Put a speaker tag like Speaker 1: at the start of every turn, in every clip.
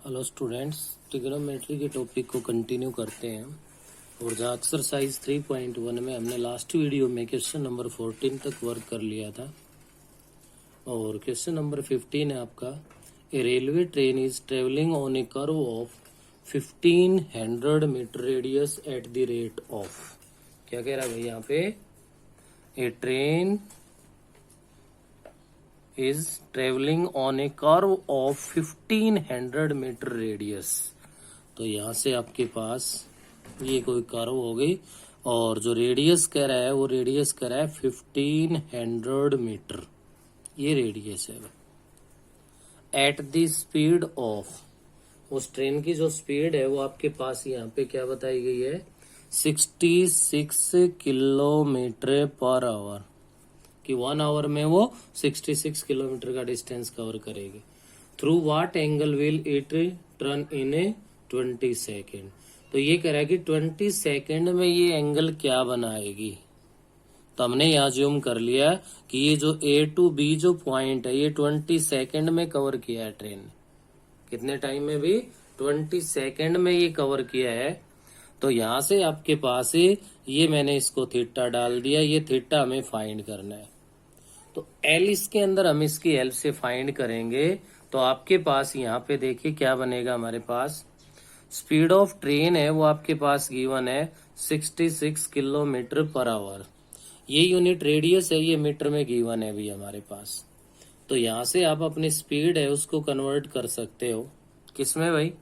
Speaker 1: Hello students, trigonometry के topic को continue करते हैं। और जो एक्सरसाइज 3.1 में हमने लास्ट वीडियो में क्वेश्चन नंबर 14 तक वर्क कर लिया था और क्वेश्चन नंबर 15 है आपका। A railway train is travelling on a curve of 1500 metre radius at the rate of, क्या कह रहा है भाई यहाँ पे, a train is traveling on a curve of 1500 metre radius. तो यहाँ से आपके पास ये कोई कर्व हो गई और जो रेडियस कह रहा है वो रेडियस कह रहा है 1500 मीटर, ये रेडियस है। एट द स्पीड ऑफ, उस ट्रेन की जो स्पीड है वो आपके पास यहाँ पे क्या बताई गई है, 66 किलोमीटर पर आवर, कि 1 आवर में वो 66 किलोमीटर का डिस्टेंस कवर करेगी। Through what angle will it turn in A 20 second. तो ये कह रहा है कि 20 सेकेंड में ये एंगल क्या बनाएगी। तो हमने यहाँ ज्यूम कर लिया कि ये जो ए टू बी जो पॉइंट है ये 20 सेकेंड में कवर किया है ट्रेन ने। कितने टाइम में भी, 20 सेकेंड में ये कवर किया है। तो यहाँ से आपके पास ये मैंने इसको थीटा डाल दिया, ये थीटा हमें फाइंड करना है। तो एल इसके अंदर हम इसकी हेल्प से फाइंड करेंगे। तो आपके पास यहाँ पे देखिए क्या बनेगा, हमारे पास स्पीड ऑफ ट्रेन है वो आपके पास गिवन है 66 किलोमीटर पर आवर। ये यूनिट रेडियस है, ये मीटर में गिवन है भी हमारे पास। तो यहाँ से आप अपनी स्पीड है उसको कन्वर्ट कर सकते हो किसमें भाई,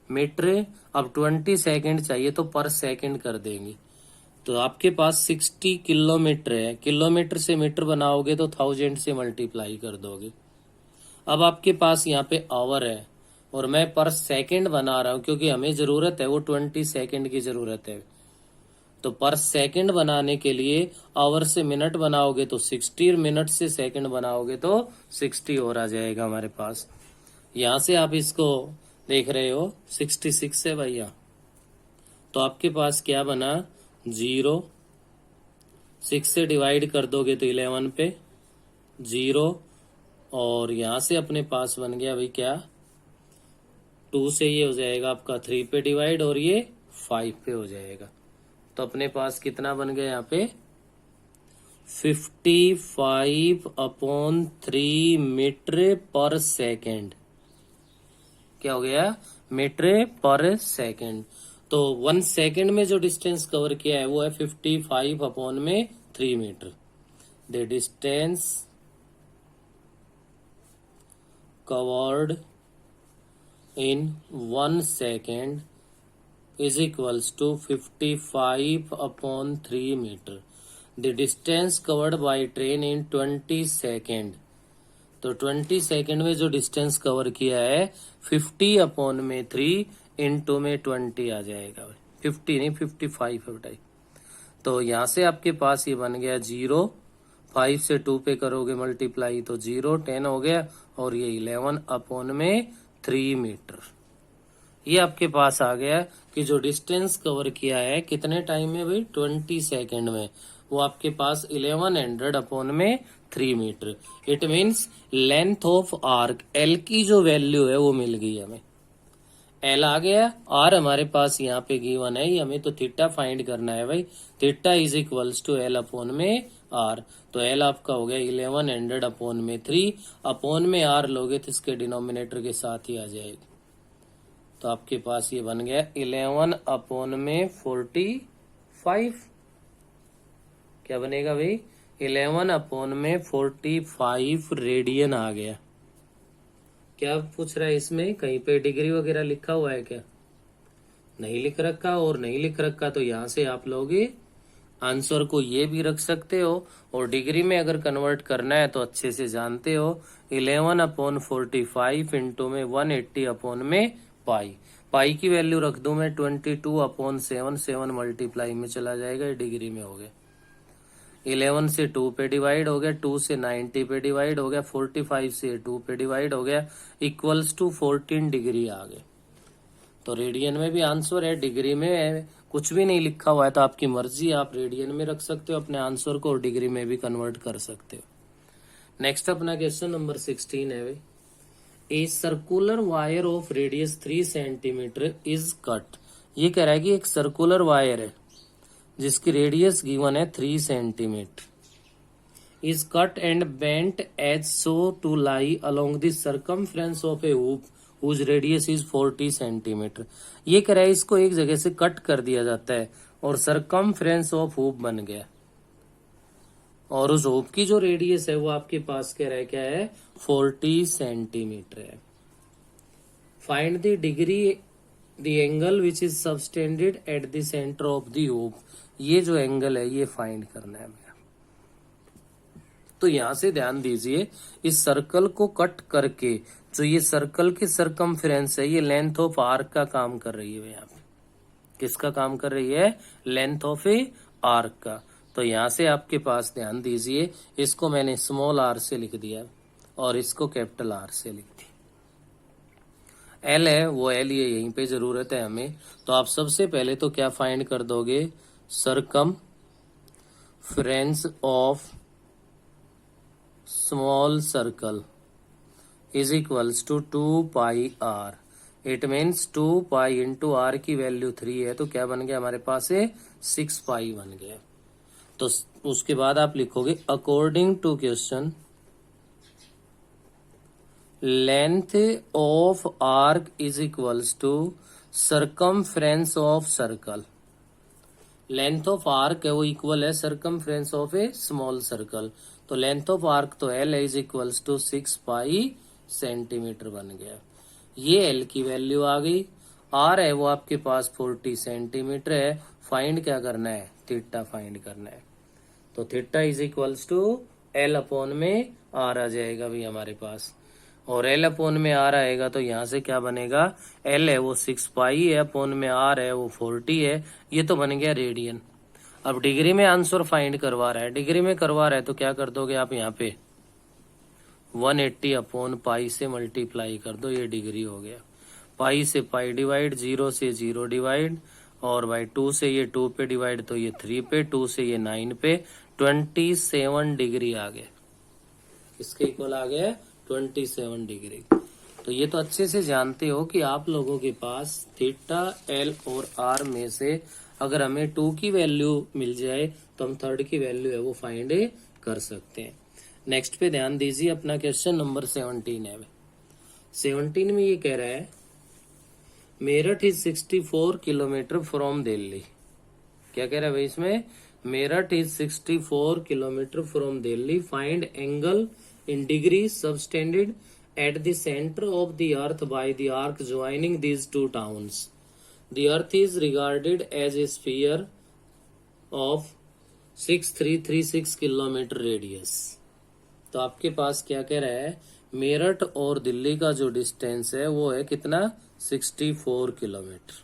Speaker 1: मीटर। अब 20 सेकेंड चाहिए तो पर सेकेंड कर देंगे। तो आपके पास 60 किलोमीटर है, किलोमीटर से मीटर बनाओगे तो 1000 से मल्टीप्लाई कर दोगे। अब आपके पास यहाँ पे आवर है और मैं पर सेकंड बना रहा हूं क्योंकि हमें जरूरत है वो 20 सेकंड की जरूरत है। तो पर सेकंड बनाने के लिए आवर से मिनट बनाओगे तो 60, मिनट से सेकंड बनाओगे तो 60 और आ जाएगा हमारे पास। यहाँ से आप इसको देख रहे हो 66 है भैया। तो आपके पास क्या बना, 0, 6 से डिवाइड कर दोगे तो 11 पे 0, और यहां से अपने पास बन गया भाई क्या, 2 से ये हो जाएगा आपका 3 पे डिवाइड और ये 5 पे हो जाएगा। तो अपने पास कितना बन गया यहाँ पे, 55/3 मीटर पर सेकेंड। क्या हो गया, मीटर पर सेकेंड। तो 1 सेकेंड में जो डिस्टेंस कवर किया है वो है 55/3 metre. The distance covered in 1 second is equals to 55/3 metre. The distance covered by train in 20 second. तो 20 सेकेंड में जो डिस्टेंस कवर किया है 50/3 इंटू में 20 आ जाएगा, 50 नहीं 55 है बेटा। तो यहाँ से आपके पास ये बन गया 0, 5 से 2 पे करोगे मल्टीप्लाई तो 0, 10 हो गया और ये 11/3 मीटर। ये आपके पास आ गया कि जो डिस्टेंस कवर किया है कितने टाइम में भाई, 20 सेकेंड में, वो आपके पास 1100/3 metre. It means length of arc L की जो वैल्यू है वो मिल गई हमें। एल आ गया, आर हमारे पास यहाँ पे गिवन है, हमें तो थीटा फाइंड करना है भाई। Theta is equals to L upon में आर। तो एल आपका हो गया 1100/3, अपॉन में आर लोगे तो इसके डिनोमिनेटर के साथ ही आ जाएगी। तो आपके पास ये बन गया 11/45। क्या बनेगा भाई, 11/45 रेडियन आ गया। क्या पूछ रहा है इसमें, कहीं पे डिग्री वगैरह लिखा हुआ है क्या, नहीं लिख रखा। और नहीं लिख रखा तो यहाँ से आप लोग आंसर को ये भी रख सकते हो और डिग्री में अगर कन्वर्ट करना है तो अच्छे से जानते हो, 11/45 इंटू में 180/पाई। पाई की वैल्यू रख दूं मैं 22/7, 7 मल्टीप्लाई में चला जाएगा, डिग्री में हो गया। 11 से 2 पे डिवाइड हो गया, 2 से 90 पे डिवाइड हो गया, 45 से 2 पे डिवाइड हो गया, इक्वल्स टू 14 डिग्री आ गए। तो रेडियन में भी आंसर है, डिग्री में कुछ भी नहीं लिखा हुआ है तो आपकी मर्जी, आप रेडियन में रख सकते हो अपने आंसर को और डिग्री में भी कन्वर्ट कर सकते हो। नेक्स्ट अपना क्वेश्चन नंबर 16 है भाई। A circular wire of radius 3 centimetre is cut. ये कह रहा है कि एक सर्कुलर वायर है जिसकी रेडियस गिवन है 3 centimetre, is cut and bent as so to lie along the circumference of a hoop whose radius is 40 centimetre. ये कह रहा है इसको एक जगह से कट कर दिया जाता है और सर्कमफ्रेंस ऑफ हूप बन गया, और उस हूप की जो रेडियस है वो आपके पास कह रहा है क्या है 40 सेंटीमीटर है। Find the degree the angle which is subtended at the centre of the hoop. ये जो एंगल है ये फाइंड करना है हमें। तो यहां से ध्यान दीजिए, इस सर्कल को कट करके जो ये सर्कल की सरकमफ्रेंस है ये लेंथ ऑफ आर्क का काम कर रही है। यहाँ पे किसका काम कर रही है? लेंथ ऑफ ए आर्क का। तो यहां से आपके पास ध्यान दीजिए, इसको मैंने स्मॉल आर से लिख दिया और इसको कैपिटल आर से लिख दिया। एल है वो एल, ये यहीं पे जरूरत है हमें। तो आप सबसे पहले तो क्या फाइंड कर दोगे? Circumference of small circle is equals to 2 pi R. It means 2 pi into R की वैल्यू 3 है, तो क्या बन गया हमारे पास है 6 पाई बन गया। तो उसके बाद आप लिखोगे according to question length of arc is equals to circumference of circle. Length of arc है वो इक्वल है circumference of a small circle. तो लेंथ ऑफ आर्क तो L is equals to 6 pi centimeter बन गया। ये एल की value आ गई। आर है वो आपके पास 40 सेंटीमीटर है। फाइंड क्या करना है? थीटा फाइंड करना है। तो theta is equals to L upon में आर आ जाएगा भाई हमारे पास। और एल अपॉन में आर आएगा तो यहाँ से क्या बनेगा? एल है वो 6 पाई है, अपॉन में आर है वो 40 है। ये तो बन गया रेडियन। अब डिग्री में आंसर फाइंड करवा रहा है, डिग्री में करवा रहा है तो क्या कर दोगे आप? यहाँ पे 180 अपॉन पाई से मल्टीप्लाई कर दो, ये डिग्री हो गया। पाई से पाई डिवाइड, 0 से 0 डिवाइड, और भाई 2 से ये 2 पे डिवाइड तो ये 3 पे, 2 से ये 9 पे, 27 डिग्री आ गया। किसके इक्वल आ गया? 27 डिग्री। तो ये तो अच्छे से जानते हो कि आप लोगों के पास थीटा, एल और आर में से अगर हमें 2 की वैल्यू मिल जाए तो हम थर्ड की वैल्यू है वो फाइंड कर सकते हैं। नेक्स्ट पे ध्यान दीजिए, अपना क्वेश्चन नंबर 17 है। 17 में ये कह रहा है Meerut is 64 kilometre from Delhi. क्या कह रहा है भाई इसमें? Meerut is 64 kilometre from Delhi. Find angle in degree subtended at the center of the earth by the arc joining these two towns. The earth is regarded as a sphere of 6336 kilometre radius. तो आपके पास क्या कह रहा है? मेरठ और दिल्ली का जो distance है वो है कितना? 64 किलोमीटर।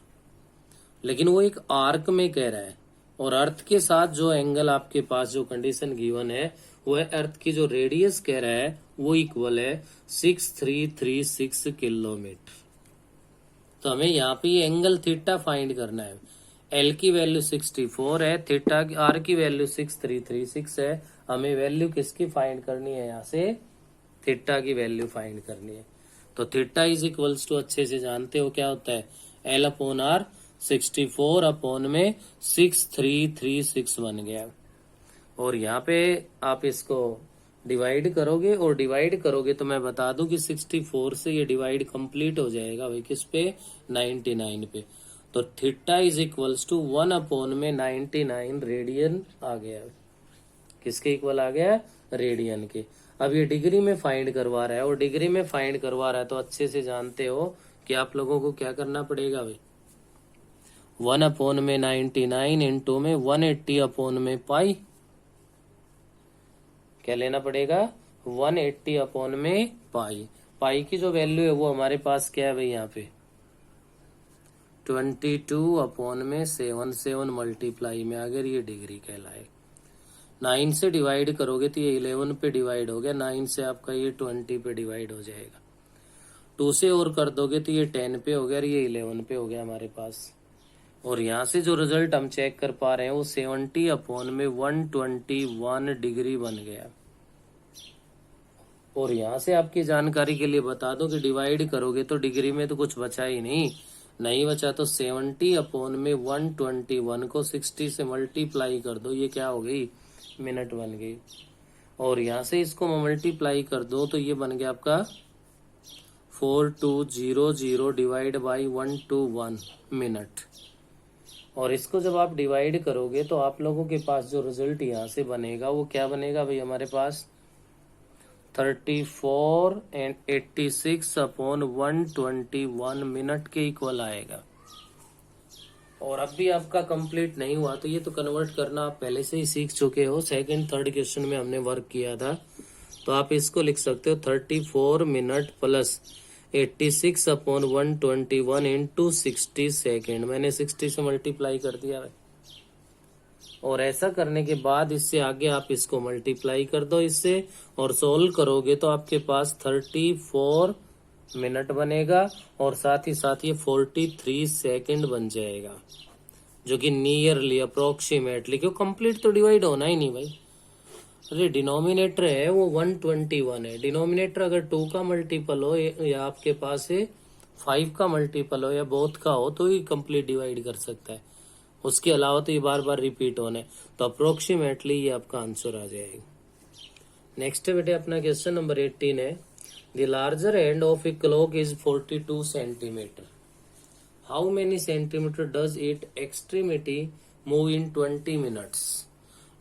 Speaker 1: लेकिन वो एक आर्क में कह रहा है, और अर्थ के साथ जो एंगल आपके पास जो कंडीशन गिवन है वो है अर्थ की जो रेडियस कह रहा है वो इक्वल है 6336 किलोमीटर। तो हमें यहाँ पे ये एंगल थीटा फाइंड करना है। एल की वैल्यू 64 है, थीटा आर की वैल्यू 6336 है। हमें वैल्यू किसकी फाइंड करनी है? यहाँ से थीटा की वैल्यू फाइंड करनी है। तो थीटा इज इक्वल्स टू अच्छे से जानते हो क्या होता है? एल अपॉन आर, 64 अपॉन में 6336 बन गया। और यहाँ पे आप इसको डिवाइड करोगे, और डिवाइड करोगे तो मैं बता दूं कि 64 से ये डिवाइड कंप्लीट हो जाएगा भाई किस पे? 99 पे। तो theta is equals to 1 upon में 99 रेडियन आ गया। किसके इक्वल आ गया? रेडियन के। अब ये डिग्री में फाइंड करवा रहा है, और डिग्री में फाइंड करवा रहा है तो अच्छे से जानते हो कि आप लोगों को क्या करना पड़ेगा भाई? 1 अपॉन में 99 इंटू में 180 अपॉन में पाई। क्या लेना पड़ेगा? 180 अपॉन में पाई। पाई की जो वैल्यू है वो हमारे पास क्या है भाई? यहाँ पे 22 अपॉन में 7 मल्टीप्लाई में अगर ये डिग्री कहलाए। 9 से डिवाइड करोगे तो ये 11 पे डिवाइड हो गया, 9 से आपका ये 20 पे डिवाइड हो जाएगा। 2 से और कर दोगे तो ये 10 पे हो गया, ये 11 पे हो गया हमारे पास। और यहाँ से जो रिजल्ट हम चेक कर पा रहे हैं वो 70 अपॉन में 121 डिग्री बन गया। और यहाँ से आपकी जानकारी के लिए बता दो कि डिवाइड करोगे तो डिग्री में तो कुछ बचा ही नहीं बचा तो 70 अपॉन में 121 को 60 से मल्टीप्लाई कर दो, ये क्या हो गई, मिनट बन गई। और यहाँ से इसको मल्टीप्लाई कर दो तो ये बन गया आपका 4200 डिवाइड बाई 121 मिनट। और इसको जब आप डिवाइड करोगे तो आप लोगों के पास जो रिजल्ट यहाँ से बनेगा वो क्या बनेगा भाई, हमारे पास 34 एंड 86 अपॉन 121 मिनट के इक्वल आएगा। और अब भी आपका कंप्लीट नहीं हुआ तो ये तो कन्वर्ट करना आप पहले से ही सीख चुके हो, सेकंड थर्ड क्वेश्चन में हमने वर्क किया था। तो आप इसको लिख सकते हो 34 minute plus 86 upon 121 into 60 second. मैंने 60 से मल्टीप्लाई कर दिया है। और ऐसा करने के बाद इससे आगे आप इसको मल्टीप्लाई कर दो इससे और सोल्व करोगे तो आपके पास 34 मिनट बनेगा और साथ ही साथ ये 43 सेकंड बन जाएगा, जो कि नियरली अप्रोक्सीमेटली, क्यों कंप्लीट तो डिवाइड होना ही नहीं भाई। अरे डिनोमिनेटर है वो 121 है, डिनोमिनेटर अगर 2 का मल्टीपल हो या आपके पास है 5 का मल्टीपल हो या बोथ का हो तो ही कंप्लीट डिवाइड कर सकता है, उसके अलावा तो ये बार बार रिपीट होना है। तो अप्रोक्सीमेटली ये आपका आंसर आ जाएगा। नेक्स्ट है बेटे अपना क्वेश्चन नंबर 18 है, the larger end of a clock is 42 centimetre, how many centimetre does it extremity move in 20 minutes.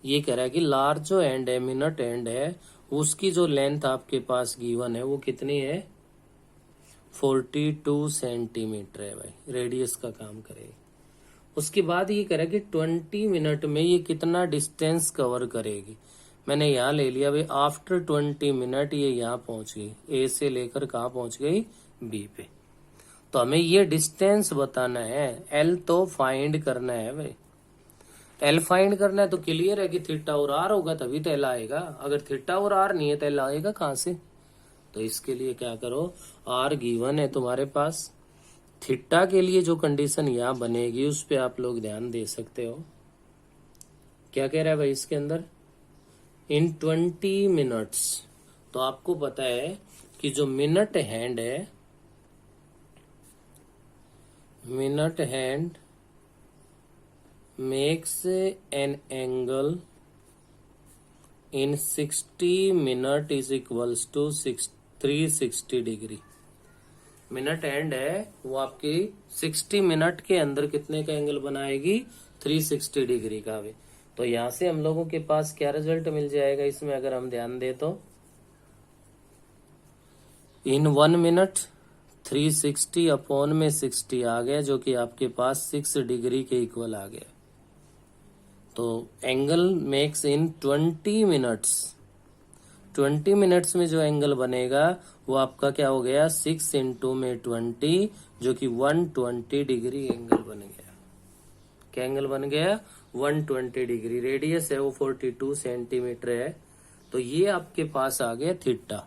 Speaker 1: ये कह रहा है कि लार्ज जो एंड है, मिनट एंड है, उसकी जो लेंथ आपके पास गिवन है वो कितनी है, 42 सेंटीमीटर है भाई, रेडियस का काम करेगी। उसके बाद ये कह रहा है कि 20 मिनट में ये कितना डिस्टेंस कवर करेगी। मैंने यहाँ ले लिया भाई, आफ्टर 20 मिनट ये यहाँ पहुंच गई, ए से लेकर कहाँ पहुंच गई, बी पे। तो हमें ये डिस्टेंस बताना है, एल तो फाइंड करना है भाई। एल फाइंड करना है तो क्लियर है कि थीटा और आर होगा तभी तो एल आएगा, अगर थीटा और आर नहीं है तो एल आएगा कहाँ से। तो इसके लिए क्या करो, आर गिवन है तुम्हारे पास, थीटा के लिए जो कंडीशन यहाँ बनेगी उस पे आप लोग ध्यान दे सकते हो। क्या कह रहा है भाई इसके अंदर, इन 20 मिनट्स। तो आपको पता है कि जो मिनट हैंड है, minute hand makes an angle in 60 minute is equals to 360 degree. Minute hand है वो आपकी 60 मिनट के अंदर कितने का एंगल बनाएगी, 360 डिग्री का भी। तो यहां से हम लोगों के पास क्या रिजल्ट मिल जाएगा इसमें, अगर हम ध्यान दे तो इन 1 मिनट 360 अपॉन में 60 आ गया, जो कि आपके पास 6 डिग्री के इक्वल आ गया। तो एंगल मेक्स इन 20 मिनट्स, 20 मिनट्स में जो एंगल बनेगा वो आपका क्या हो गया, 6 इंटू में 20, जो कि 120 डिग्री एंगल बन गया। क्या एंगल बन गया, 120 डिग्री। रेडियस है वो 42 सेंटीमीटर है। तो ये आपके पास आ गया थीटा।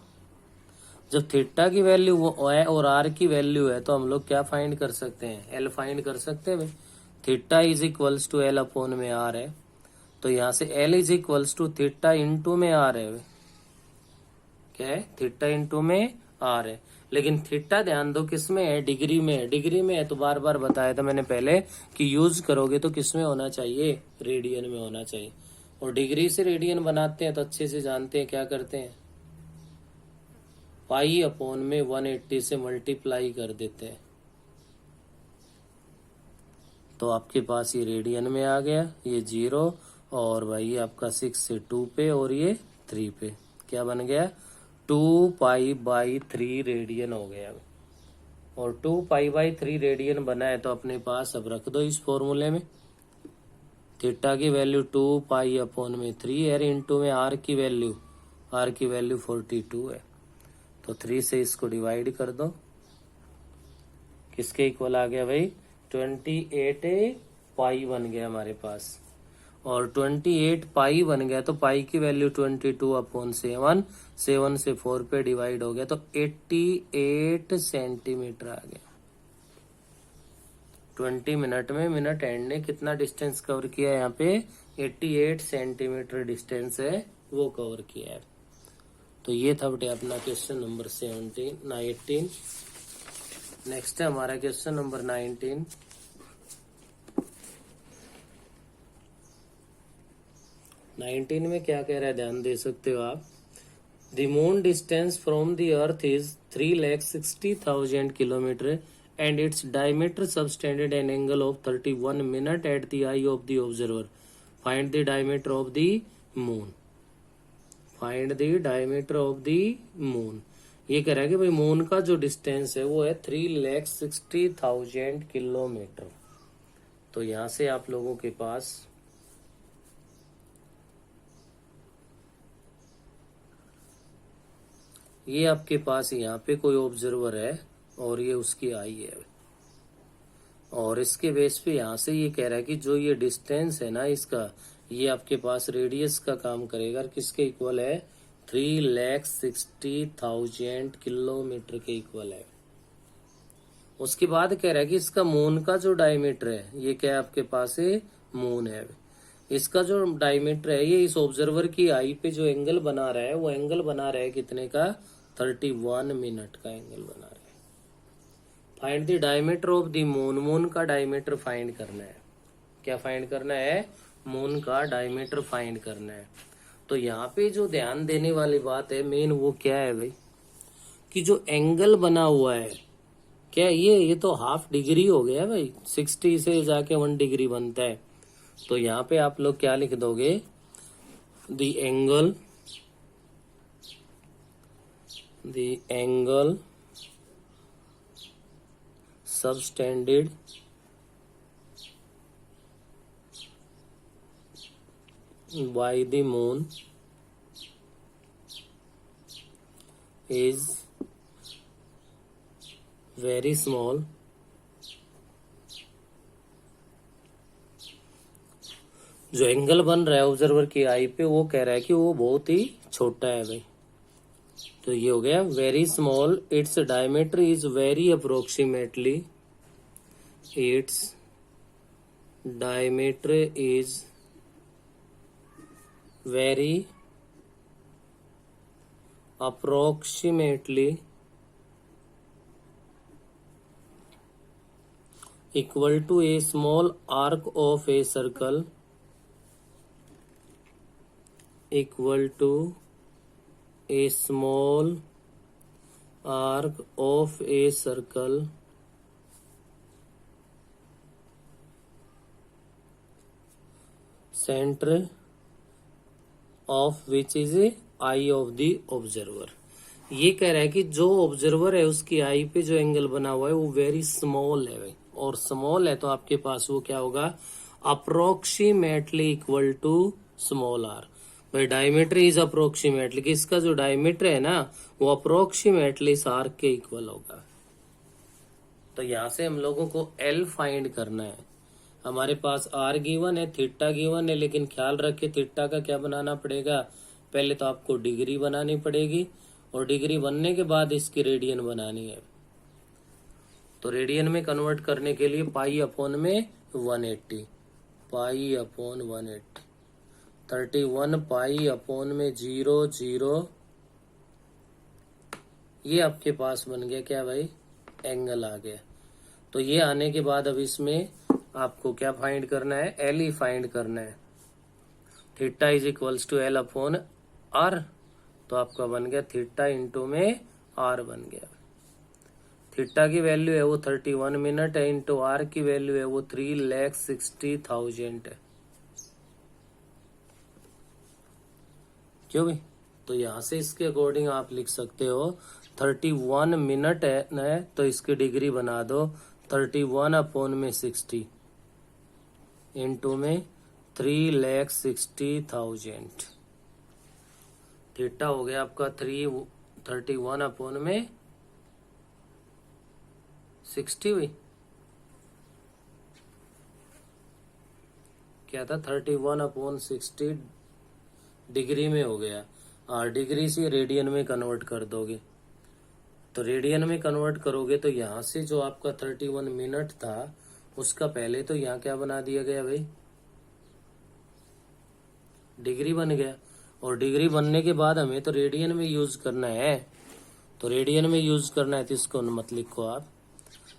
Speaker 1: जब थीटा की वैल्यू है और आर की वैल्यू है तो हम लोग क्या फाइंड कर सकते हैं, एल फाइंड कर सकते हैं भाई। Theta is equals to L upon में आर है, तो यहाँ से L is equals to theta into में आर है। क्या है, थीटा इंटू में आर है। लेकिन थीटा ध्यान दो किस में है, डिग्री में है। डिग्री में है तो बार बार बताया था मैंने पहले कि यूज करोगे तो किस में होना चाहिए, रेडियन में होना चाहिए। और डिग्री से रेडियन बनाते हैं तो अच्छे से जानते हैं क्या करते हैं, पाई अपॉन में 180 से मल्टीप्लाई कर देते हैं। तो आपके पास ये रेडियन में आ गया, ये 0 और भाई आपका 6 से 2 पे और ये 3 पे। क्या बन गया, 2 पाई बाई 3 रेडियन हो गया। और 2 पाई बाई 3 रेडियन बना है तो अपने पास अब रख दो इस फॉर्मूले में। थीटा की वैल्यू 2 पाई अपॉन में 3 है, इंटू में आर की वैल्यू 42 है। तो 3 से इसको डिवाइड कर दो, किसके इक्वल आ गया भाई, 28 पाई बन गया हमारे पास। और 28 पाई बन गया तो पाई की वैल्यू 22 अपॉन 7, 7 से 4 पे डिवाइड हो गया तो 88 सेंटीमीटर आ गया। 20 मिनट में मिनट एंड ने कितना डिस्टेंस कवर किया, यहाँ पे 88 सेंटीमीटर डिस्टेंस है वो कवर किया है। तो ये था बेटे अपना क्वेश्चन नंबर 19। नेक्स्ट है हमारा क्वेश्चन नंबर 19। में क्या कह रहा है ध्यान दे सकते हो आप। The moon distance from the earth is 3,60,000 kilometre and its diameter subtended an angle of 31 minute at the eye of the observer. Find the diameter of the moon. Find the diameter of the moon. ये कह रहा है कि भाई moon का जो distance है वो है 3,60,000 किलोमीटर। तो यहां से आप लोगों के पास ये आपके पास यहाँ पे कोई ऑब्जर्वर है और ये उसकी आई है, और इसके बेस पे यहाँ से ये कह रहा है कि जो ये डिस्टेंस है ना इसका, ये आपके पास रेडियस का काम करेगा, किसके इक्वल है 3,60,000 किलोमीटर के इक्वल है। उसके बाद कह रहा है कि इसका मून का जो डायमीटर है, ये क्या है आपके पास है मून है, इसका जो डायमीटर है ये इस ऑब्जर्वर की आई पे जो एंगल बना रहा है वो एंगल बना रहा है कितने का 31 मिनट का एंगल बना रहा है। Find the diameter of the moon. Moon का डायमीटर फाइंड करना है। क्या फाइंड करना है? मून का डायमीटर फाइंड करना है। तो यहाँ पे जो ध्यान देने वाली बात है मेन वो क्या है भाई, कि जो एंगल बना हुआ है क्या ये तो हाफ डिग्री हो गया भाई, 60 से जाके 1 डिग्री बनता है। तो यहाँ पे आप लोग क्या लिख दोगे, the angle subtended by the moon is very small जो एंगल बन रहा है ऑब्जर्वर की आई पे वो कह रहा है कि वो बहुत ही छोटा है भाई। तो ये हो गया very small, its diameter is very approximately, its diameter is very approximately equal to a small arc of a circle, equal to a small arc of a circle center of which is a eye of the observer। ये कह रहा है कि जो observer है उसकी आई पे जो एंगल बना हुआ है वो वेरी स्मॉल है भाई, और स्मॉल है तो आपके पास वो क्या होगा approximately equal to small R. भाई डायमीटर इज अप्रोक्सीमेटली, कि इसका जो डायमीटर है ना वो अप्रोक्सीमेटली इस आर्क के इक्वल होगा। तो यहां से हम लोगों को एल फाइंड करना है। हमारे पास आर गिवन है, थीटा गिवन है, लेकिन ख्याल रखे थीटा का क्या बनाना पड़ेगा, पहले तो आपको डिग्री बनानी पड़ेगी और डिग्री बनने के बाद इसकी रेडियन बनानी है। तो रेडियन में कन्वर्ट करने के लिए पाई अपॉन में 180, पाई अपॉन 180, 31 पाई अपॉन में 0 ये आपके पास बन गया क्या भाई एंगल आ गया। तो ये आने के बाद अब इसमें आपको क्या फाइंड करना है, एल ही फाइंड करना है। Theta is equals to L upon R, तो आपका बन गया थीटा इंटू में आर बन गया। थीटा की वैल्यू है वो 31 मिनट है, इंटू आर की वैल्यू है वो 3,60,000 है। क्यों भाई? तो यहां से इसके अकॉर्डिंग आप लिख सकते हो 31 मिनट है तो इसकी डिग्री बना दो 31 अपॉन में 60 इंटू में 3,60,000। थीटा हो गया आपका 31 अपॉन में 60 भाई, क्या था 31 अपॉन 60 डिग्री में हो गया, और डिग्री से रेडियन में कन्वर्ट कर दोगे। तो रेडियन में कन्वर्ट करोगे तो यहाँ से जो आपका 31 मिनट था उसका पहले तो यहाँ क्या बना दिया गया भाई डिग्री बन गया, और डिग्री बनने के बाद हमें तो रेडियन में यूज करना है, तो रेडियन में यूज करना है, तो इसको मत लिखो आप।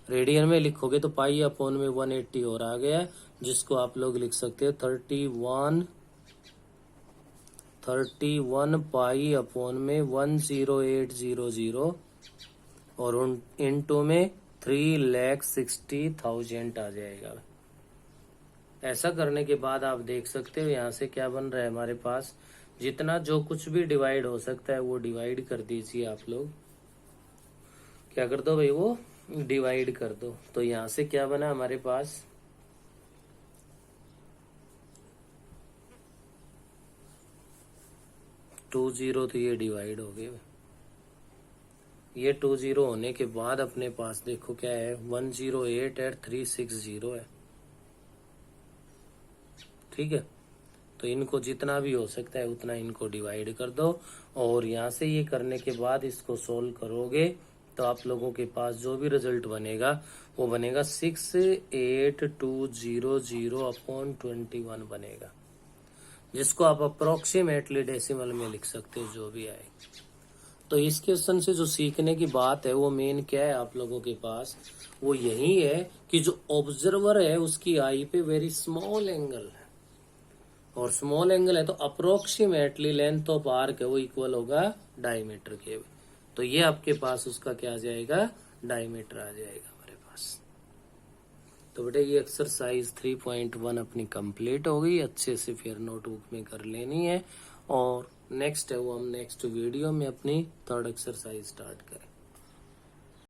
Speaker 1: रेडियन में लिखोगे तो पाई अपॉन में 180 और आ गया, जिसको आप लोग लिख सकते हो 31 पाई अपॉन में 10800 और इनटू में 3,60,000 आ जाएगा। ऐसा करने के बाद आप देख सकते हो यहाँ से क्या बन रहा है हमारे पास, जितना जो कुछ भी डिवाइड हो सकता है वो डिवाइड कर दीजिए। आप लोग क्या कर दो भाई, वो डिवाइड कर दो। तो यहाँ से क्या बना हमारे पास, टू जीरो, तो ये डिवाइड हो गए। ये 20 होने के बाद अपने पास देखो क्या है, 108,360 है। ठीक है, तो इनको जितना भी हो सकता है उतना इनको डिवाइड कर दो, और यहाँ से ये करने के बाद इसको सोल्व करोगे तो आप लोगों के पास जो भी रिजल्ट बनेगा वो बनेगा 68200/21 बनेगा, जिसको आप अप्रोक्सीमेटली डेसिमल में लिख सकते हो जो भी आए। तो इस क्वेश्चन से जो सीखने की बात है वो मेन क्या है आप लोगों के पास, वो यही है कि जो ऑब्जर्वर है उसकी आई पे वेरी स्मॉल एंगल है, और स्मॉल एंगल है तो अप्रोक्सीमेटली लेंथ ऑफ आर्क है वो इक्वल होगा डायमीटर के। तो ये आपके पास उसका क्या आ जाएगा, डायमीटर आ जाएगा हमारे पास। तो बेटा ये एक्सरसाइज 3.1 अपनी कंप्लीट हो गई, अच्छे से फिर नोटबुक में कर लेनी है, और नेक्स्ट है वो हम नेक्स्ट वीडियो में अपनी थर्ड एक्सरसाइज स्टार्ट करें।